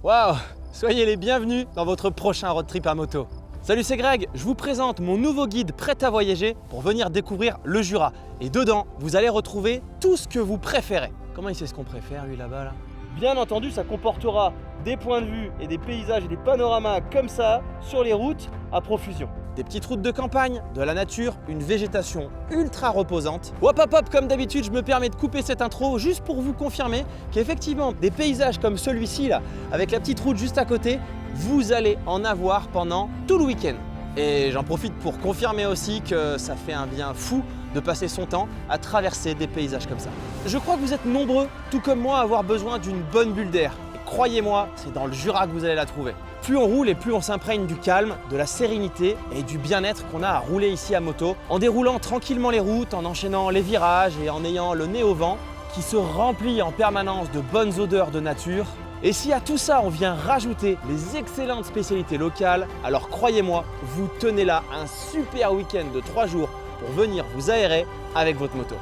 Waouh! Soyez les bienvenus dans votre prochain road trip à moto. Salut, c'est Greg, je vous présente mon nouveau guide prêt à voyager pour venir découvrir le Jura. Et dedans, vous allez retrouver tout ce que vous préférez. Comment il sait ce qu'on préfère lui là-bas là? Bien entendu, ça comportera des points de vue et des paysages et des panoramas comme ça sur les routes à profusion. Des petites routes de campagne, de la nature, une végétation ultra reposante. Hop hop hop, comme d'habitude, je me permets de couper cette intro juste pour vous confirmer qu'effectivement, des paysages comme celui-ci là, avec la petite route juste à côté, vous allez en avoir pendant tout le week-end. Et j'en profite pour confirmer aussi que ça fait un bien fou de passer son temps à traverser des paysages comme ça. Je crois que vous êtes nombreux, tout comme moi, à avoir besoin d'une bonne bulle d'air. Et croyez-moi, c'est dans le Jura que vous allez la trouver. Plus on roule et plus on s'imprègne du calme, de la sérénité et du bien-être qu'on a à rouler ici à moto, en déroulant tranquillement les routes, en enchaînant les virages et en ayant le nez au vent, qui se remplit en permanence de bonnes odeurs de nature. Et si à tout ça on vient rajouter les excellentes spécialités locales, alors croyez-moi, vous tenez là un super week-end de 3 jours pour venir vous aérer avec votre moto.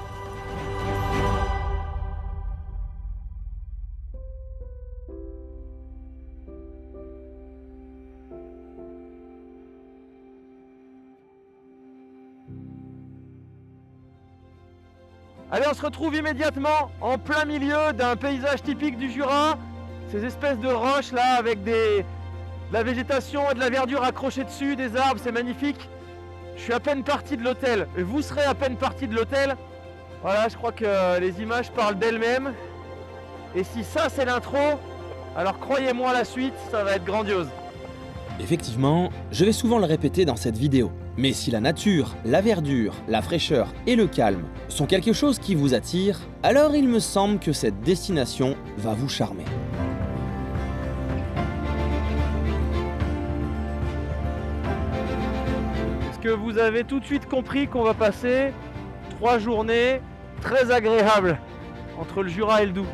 Allez, on se retrouve immédiatement en plein milieu d'un paysage typique du Jura. Ces espèces de roches là avec de la végétation et de la verdure accrochée dessus, des arbres, c'est magnifique. Je suis à peine parti de l'hôtel et vous serez à peine parti de l'hôtel. Voilà, je crois que les images parlent d'elles-mêmes. Et si ça c'est l'intro, alors croyez-moi, la suite, ça va être grandiose. Effectivement, je vais souvent le répéter dans cette vidéo, mais si la nature, la verdure, la fraîcheur et le calme sont quelque chose qui vous attire, alors il me semble que cette destination va vous charmer. Est-ce que vous avez tout de suite compris qu'on va passer 3 journées très agréables entre le Jura et le Doubs?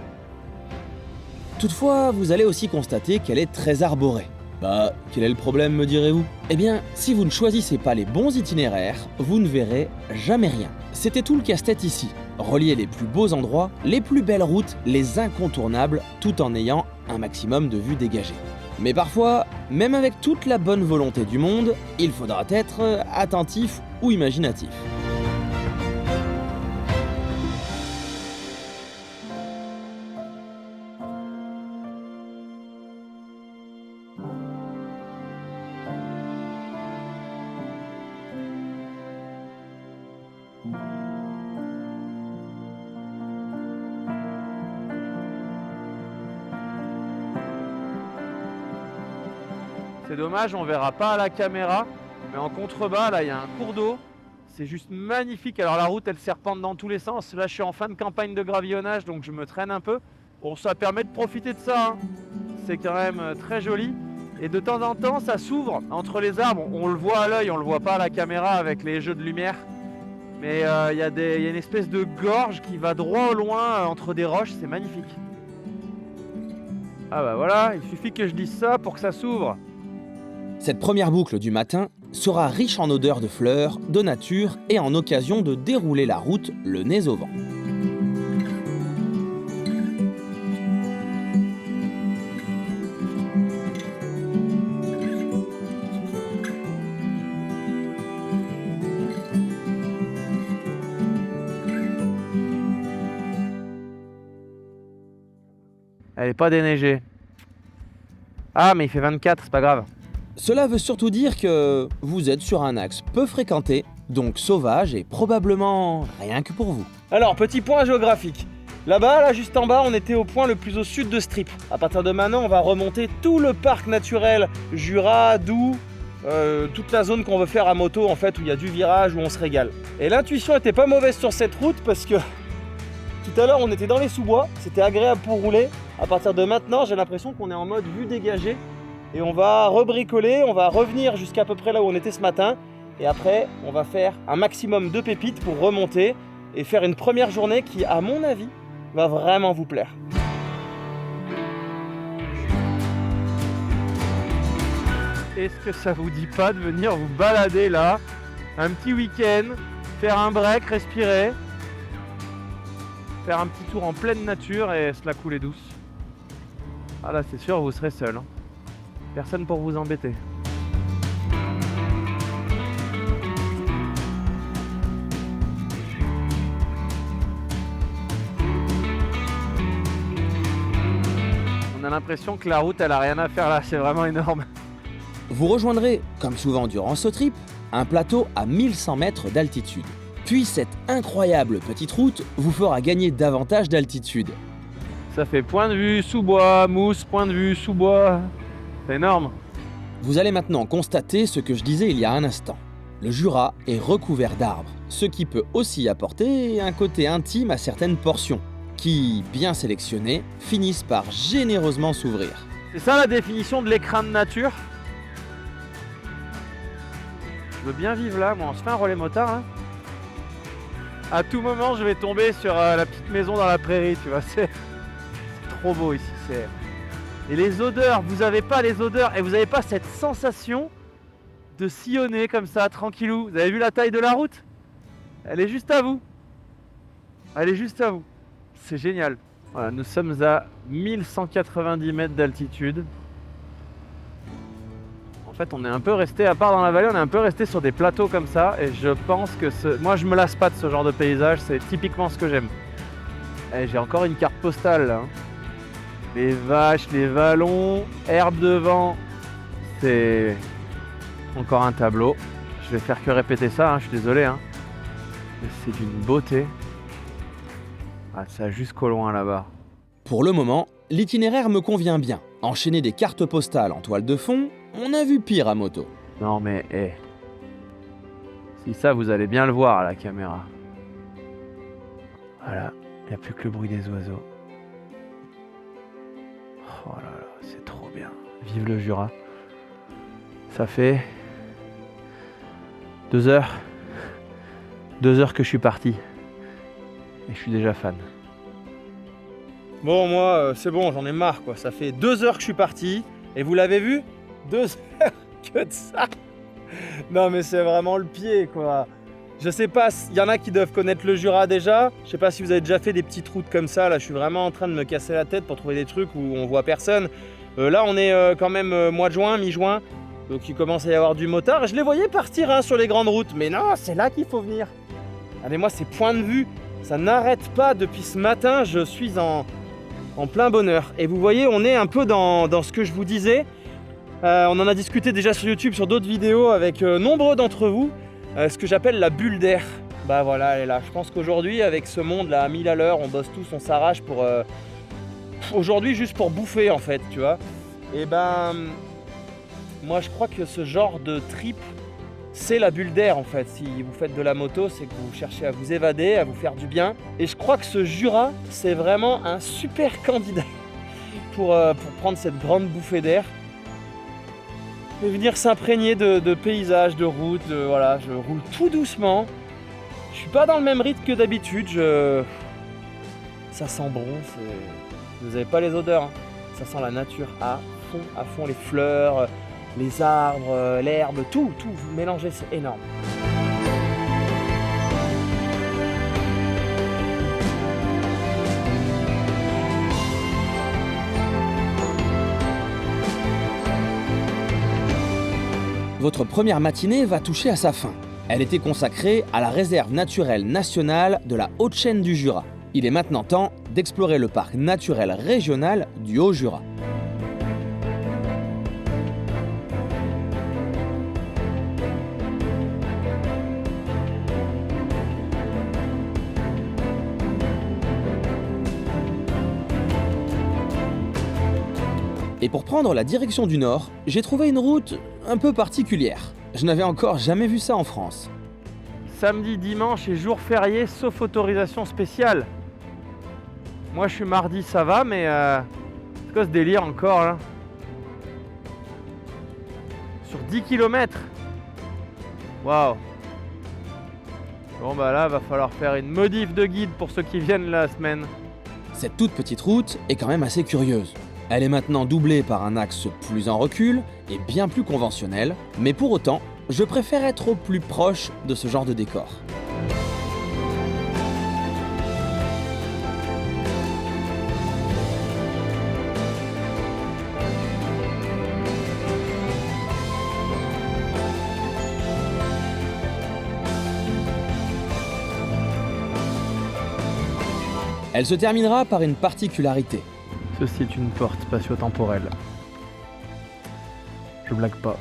Toutefois, vous allez aussi constater qu'elle est très arborée. Bah, quel est le problème, me direz-vous? Eh bien, si vous ne choisissez pas les bons itinéraires, vous ne verrez jamais rien. C'était tout le casse-tête ici. Relier les plus beaux endroits, les plus belles routes, les incontournables, tout en ayant un maximum de vues dégagées. Mais parfois, même avec toute la bonne volonté du monde, il faudra être attentif ou imaginatif. C'est dommage, on verra pas à la caméra, mais en contrebas, là, il y a un cours d'eau. C'est juste magnifique. Alors la route, elle serpente dans tous les sens. Là, je suis en fin de campagne de gravillonnage, donc je me traîne un peu. Bon, ça permet de profiter de ça, hein. C'est quand même très joli. Et de temps en temps, ça s'ouvre entre les arbres. On le voit à l'œil, on le voit pas à la caméra avec les jeux de lumière. Mais il y a une espèce de gorge qui va droit au loin entre des roches. C'est magnifique. Ah bah voilà, il suffit que je dise ça pour que ça s'ouvre. Cette première boucle du matin sera riche en odeurs de fleurs, de nature et en occasion de dérouler la route le nez au vent. Elle est pas déneigée. Ah, mais il fait 24, c'est pas grave. Cela veut surtout dire que vous êtes sur un axe peu fréquenté, donc sauvage et probablement rien que pour vous. Alors, petit point géographique. Là-bas, là, juste en bas, on était au point le plus au sud de Strip. À partir de maintenant, on va remonter tout le parc naturel Jura, Doubs, toute la zone qu'on veut faire à moto, en fait, où il y a du virage, où on se régale. Et l'intuition était pas mauvaise sur cette route parce que tout à l'heure, on était dans les sous-bois, c'était agréable pour rouler. À partir de maintenant, j'ai l'impression qu'on est en mode vue dégagée. Et on va rebricoler, on va revenir jusqu'à peu près là où on était ce matin. Et après, on va faire un maximum de pépites pour remonter et faire une première journée qui, à mon avis, va vraiment vous plaire. Est-ce que ça vous dit pas de venir vous balader là, un petit week-end, faire un break, respirer, faire un petit tour en pleine nature et se la couler douce? Ah là, c'est sûr, vous serez seul. Hein. Personne pour vous embêter. On a l'impression que la route, elle a rien à faire là, c'est vraiment énorme. Vous rejoindrez, comme souvent durant ce trip, un plateau à 1100 mètres d'altitude. Puis cette incroyable petite route vous fera gagner davantage d'altitude. Ça fait point de vue sous bois, mousse, point de vue sous bois. C'est énorme. Vous allez maintenant constater ce que je disais il y a un instant. Le Jura est recouvert d'arbres, ce qui peut aussi apporter un côté intime à certaines portions, qui, bien sélectionnées, finissent par généreusement s'ouvrir. C'est ça la définition de l'écrin de nature. Je veux bien vivre là, moi on se fait un relais motard là. À tout moment je vais tomber sur la petite maison dans la prairie, tu vois, c'est trop beau ici. Et les odeurs, vous avez pas les odeurs et vous avez pas cette sensation de sillonner comme ça, tranquillou. Vous avez vu la taille de la route? Elle est juste à vous. Elle est juste à vous. C'est génial. Voilà, nous sommes à 1190 mètres d'altitude. En fait, on est un peu resté, à part dans la vallée, on est un peu resté sur des plateaux comme ça. Et je pense que moi, je me lasse pas de ce genre de paysage. C'est typiquement ce que j'aime. Et j'ai encore une carte postale là. Les vaches, les vallons, herbe devant. C'est encore un tableau. Je vais faire que répéter ça, hein, je suis désolé. Hein. Mais c'est d'une beauté. Ah, ça jusqu'au loin là-bas. Pour le moment, l'itinéraire me convient bien. Enchaîner des cartes postales en toile de fond, on a vu pire à moto. Non mais, si ça, vous allez bien le voir à la caméra. Voilà, il n'y a plus que le bruit des oiseaux. Oh là là, c'est trop bien. Vive le Jura. Ça fait 2 heures. 2 heures que je suis parti. Et je suis déjà fan. Bon, moi, c'est bon, j'en ai marre, quoi. Ça fait 2 heures que je suis parti. Et vous l'avez vu? 2 heures que de ça. Non, mais c'est vraiment le pied, quoi. Je sais pas, il y en a qui doivent connaître le Jura déjà. Je sais pas si vous avez déjà fait des petites routes comme ça. Là, je suis vraiment en train de me casser la tête pour trouver des trucs où on voit personne. Là, on est quand même mois de juin, mi-juin. Donc, il commence à y avoir du motard. Je les voyais partir hein, sur les grandes routes. Mais non, c'est là qu'il faut venir. Allez, moi, c'est point de vue. Ça n'arrête pas depuis ce matin. Je suis en plein bonheur. Et vous voyez, on est un peu dans ce que je vous disais. On en a discuté déjà sur YouTube, sur d'autres vidéos avec nombreux d'entre vous. Ce que j'appelle la bulle d'air. Bah voilà, elle est là. Je pense qu'aujourd'hui, avec ce monde là à 1000 à l'heure, on bosse tous, on s'arrache pour... aujourd'hui, juste pour bouffer en fait, tu vois. Et ben... moi, je crois que ce genre de trip, c'est la bulle d'air en fait. Si vous faites de la moto, c'est que vous cherchez à vous évader, à vous faire du bien. Et je crois que ce Jura, c'est vraiment un super candidat pour prendre cette grande bouffée d'air. Et venir s'imprégner de paysages, de routes, voilà, je roule tout doucement. Je suis pas dans le même rythme que d'habitude, ça sent bon, vous avez pas les odeurs, hein. Ça sent la nature à fond, les fleurs, les arbres, l'herbe, tout, vous mélangez, c'est énorme. Votre première matinée va toucher à sa fin. Elle était consacrée à la réserve naturelle nationale de la Haute-Chaîne du Jura. Il est maintenant temps d'explorer le parc naturel régional du Haut-Jura. Et pour prendre la direction du nord, j'ai trouvé une route un peu particulière. Je n'avais encore jamais vu ça en France. Samedi, dimanche et jour férié, sauf autorisation spéciale. Moi je suis mardi, ça va, mais c'est quoi ce délire encore là? Sur 10 km. Waouh. Bon bah là, va falloir faire une modif de guide pour ceux qui viennent la semaine. Cette toute petite route est quand même assez curieuse. Elle est maintenant doublée par un axe plus en recul et bien plus conventionnel, mais pour autant, je préfère être au plus proche de ce genre de décor. Elle se terminera par une particularité. Ceci est une porte spatio-temporelle. Je blague pas.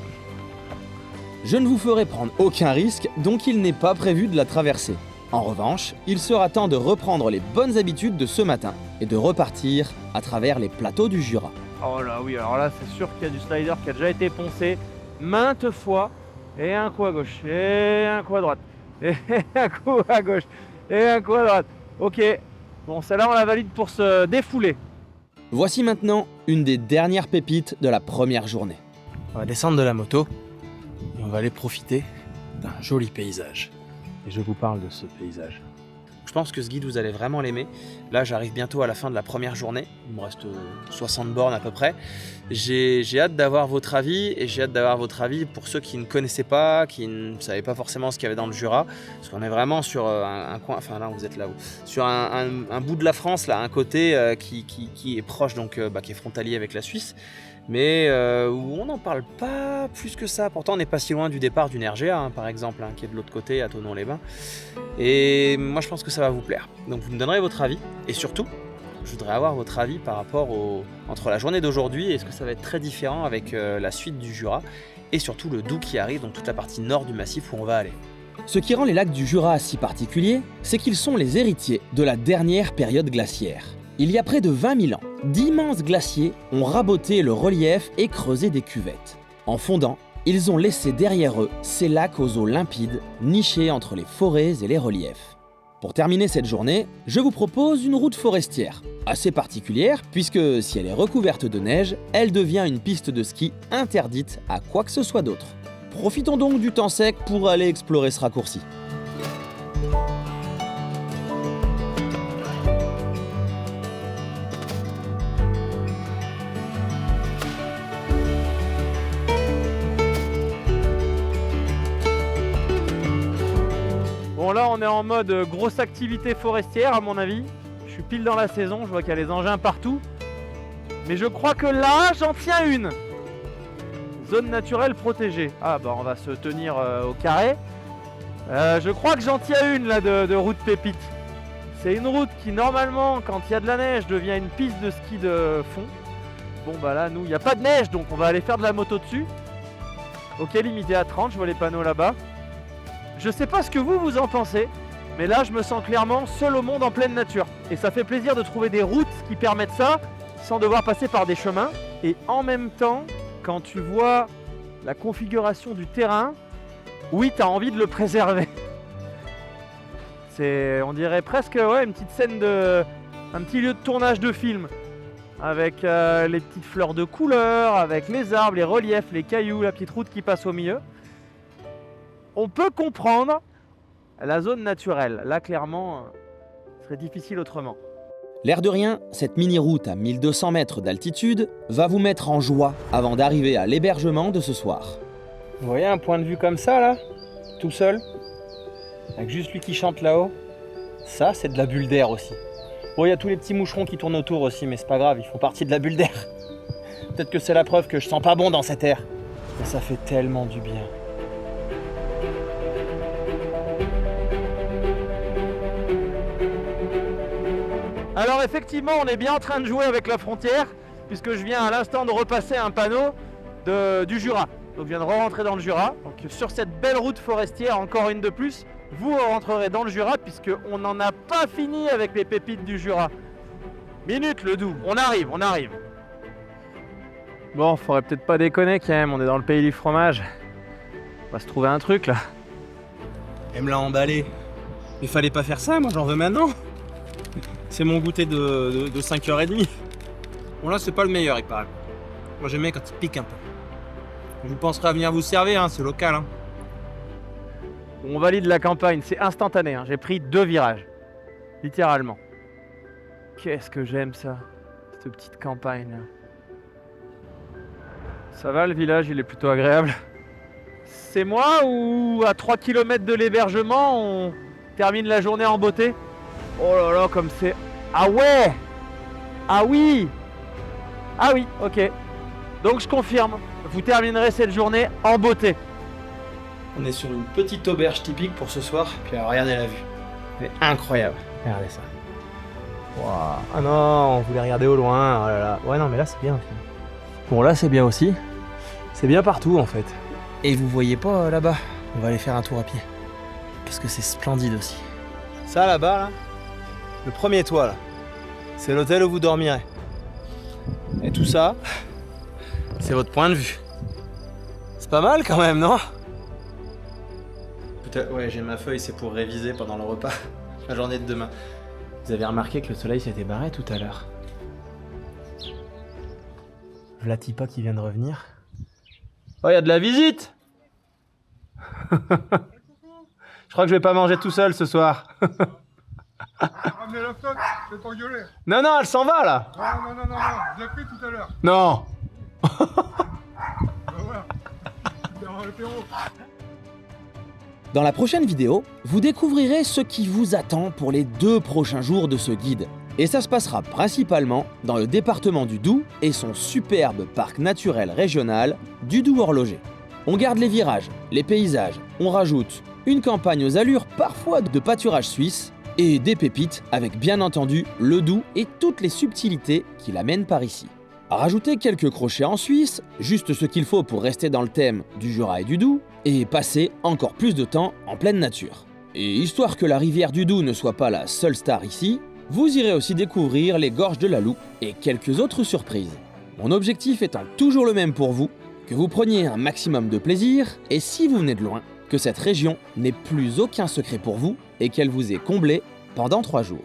Je ne vous ferai prendre aucun risque, donc il n'est pas prévu de la traverser. En revanche, il sera temps de reprendre les bonnes habitudes de ce matin et de repartir à travers les plateaux du Jura. Oh là oui, alors là c'est sûr qu'il y a du slider qui a déjà été poncé maintes fois. Et un coup à gauche, et un coup à droite, et un coup à gauche, et un coup à droite. Ok, bon celle-là on la valide pour se défouler. Voici maintenant une des dernières pépites de la première journée. On va descendre de la moto et on va aller profiter d'un joli paysage. Et je vous parle de ce paysage. Je pense que ce guide, vous allez vraiment l'aimer. Là, j'arrive bientôt à la fin de la première journée. Il me reste 60 bornes à peu près. J'ai hâte d'avoir votre avis, et j'ai hâte d'avoir votre avis pour ceux qui ne connaissaient pas, qui ne savaient pas forcément ce qu'il y avait dans le Jura. Parce qu'on est vraiment sur un coin, enfin là, vous êtes là-haut, sur un bout de la France, là, un côté qui est proche, donc qui est frontalier avec la Suisse. Mais où on n'en parle pas plus que ça. Pourtant, on n'est pas si loin du départ du RGA, par exemple, qui est de l'autre côté, à Thonon-les-Bains. Et moi, je pense que ça va vous plaire. Donc, vous me donnerez votre avis. Et surtout, je voudrais avoir votre avis par rapport entre la journée d'aujourd'hui et est-ce que ça va être très différent avec la suite du Jura et surtout le Doubs qui arrive, donc toute la partie nord du massif où on va aller. Ce qui rend les lacs du Jura si particuliers, c'est qu'ils sont les héritiers de la dernière période glaciaire. Il y a près de 20 000 ans, d'immenses glaciers ont raboté le relief et creusé des cuvettes. En fondant, ils ont laissé derrière eux ces lacs aux eaux limpides, nichés entre les forêts et les reliefs. Pour terminer cette journée, je vous propose une route forestière, assez particulière puisque si elle est recouverte de neige, elle devient une piste de ski interdite à quoi que ce soit d'autre. Profitons donc du temps sec pour aller explorer ce raccourci. Bon là on est en mode grosse activité forestière à mon avis. Je suis pile dans la saison, je vois qu'il y a les engins partout. Mais je crois que là j'en tiens une. Zone naturelle protégée. Ah bah on va se tenir au carré. Je crois que j'en tiens une là de route pépite. C'est une route qui normalement quand il y a de la neige devient une piste de ski de fond. Bon bah là nous il n'y a pas de neige donc on va aller faire de la moto dessus. Ok, limité à 30, je vois les panneaux là-bas. Je sais pas ce que vous en pensez, mais là je me sens clairement seul au monde en pleine nature. Et ça fait plaisir de trouver des routes qui permettent ça, sans devoir passer par des chemins. Et en même temps, quand tu vois la configuration du terrain, oui, tu as envie de le préserver. On dirait presque une petite scène un petit lieu de tournage de film. Avec les petites fleurs de couleur, avec les arbres, les reliefs, les cailloux, la petite route qui passe au milieu. On peut comprendre la zone naturelle. Là, clairement, ce serait difficile autrement. L'air de rien, cette mini-route à 1200 mètres d'altitude va vous mettre en joie avant d'arriver à l'hébergement de ce soir. Vous voyez un point de vue comme ça, là, tout seul, avec juste lui qui chante là-haut. Ça, c'est de la bulle d'air aussi. Bon, il y a tous les petits moucherons qui tournent autour aussi, mais c'est pas grave, ils font partie de la bulle d'air. Peut-être que c'est la preuve que je sens pas bon dans cet air. Mais ça fait tellement du bien. Alors effectivement, on est bien en train de jouer avec la frontière, puisque je viens à l'instant de repasser un panneau du Jura. Donc je viens de rentrer dans le Jura. Donc sur cette belle route forestière, encore une de plus, vous rentrerez dans le Jura, puisqu'on n'en a pas fini avec les pépites du Jura. Minute le Doubs, on arrive. Bon, faudrait peut-être pas déconner quand même, on est dans le pays du fromage. On va se trouver un truc là. Elle me l'a emballé. Il fallait pas faire ça, moi j'en veux maintenant. C'est mon goûter de 5h30. Bon là c'est pas le meilleur il paraît. Moi j'aime bien quand il pique un peu. Je penserai à venir vous servir, c'est local. On valide la campagne, c'est instantané. J'ai pris 2 virages. Littéralement. Qu'est-ce que j'aime ça, cette petite campagne là. Ça va le village, il est plutôt agréable. C'est moi ou à 3 km de l'hébergement on termine la journée en beauté? Oh là là, comme c'est... Ah ouais! Ah oui! Ah oui, ok. Donc je confirme, vous terminerez cette journée en beauté. On est sur une petite auberge typique pour ce soir, puis alors, regardez la vue. Elle est incroyable, regardez ça. Wow. Ah non, on voulait regarder au loin, oh là là. Ouais non mais là c'est bien. Bon là c'est bien aussi. C'est bien partout en fait. Et vous voyez pas là-bas? On va aller faire un tour à pied. Parce que c'est splendide aussi. Ça là-bas, là, le premier toit là, c'est l'hôtel où vous dormirez. Et tout ça, c'est votre point de vue. C'est pas mal quand même, non? Peut-être, ouais, j'ai ma feuille, c'est pour réviser pendant le repas. La journée de demain. Vous avez remarqué que le soleil s'était barré tout à l'heure. Vlatipa qui vient de revenir. Oh, il y a de la visite! Je crois que je vais pas manger tout seul ce soir. Ramenez la flotte, je vais t'engueuler. Non, non, elle s'en va là! Non, je l'ai pris tout à l'heure. Non! Voilà. C'est un apéro. Dans la prochaine vidéo, vous découvrirez ce qui vous attend pour les 2 prochains jours de ce guide. Et ça se passera principalement dans le département du Doubs et son superbe parc naturel régional du Doubs horloger. On garde les virages, les paysages, on rajoute une campagne aux allures parfois de pâturage suisse et des pépites avec bien entendu le Doubs et toutes les subtilités qui l'amènent par ici. Rajoutez quelques crochets en Suisse, juste ce qu'il faut pour rester dans le thème du Jura et du Doubs, et passer encore plus de temps en pleine nature. Et histoire que la rivière du Doubs ne soit pas la seule star ici, vous irez aussi découvrir les gorges de la Loup et quelques autres surprises. Mon objectif étant toujours le même pour vous, que vous preniez un maximum de plaisir, et si vous venez de loin, que cette région n'ait plus aucun secret pour vous et qu'elle vous ait comblé pendant 3 jours.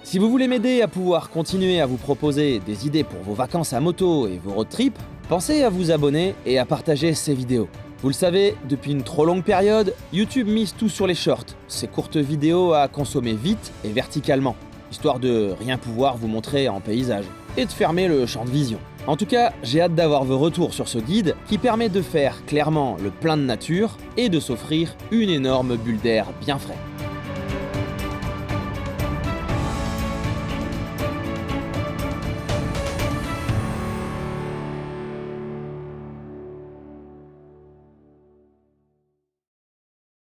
Si vous voulez m'aider à pouvoir continuer à vous proposer des idées pour vos vacances à moto et vos road trips, pensez à vous abonner et à partager ces vidéos. Vous le savez, depuis une trop longue période, YouTube mise tout sur les shorts, ces courtes vidéos à consommer vite et verticalement, histoire de rien pouvoir vous montrer en paysage, et de fermer le champ de vision. En tout cas, j'ai hâte d'avoir vos retours sur ce guide qui permet de faire clairement le plein de nature et de s'offrir une énorme bulle d'air bien frais.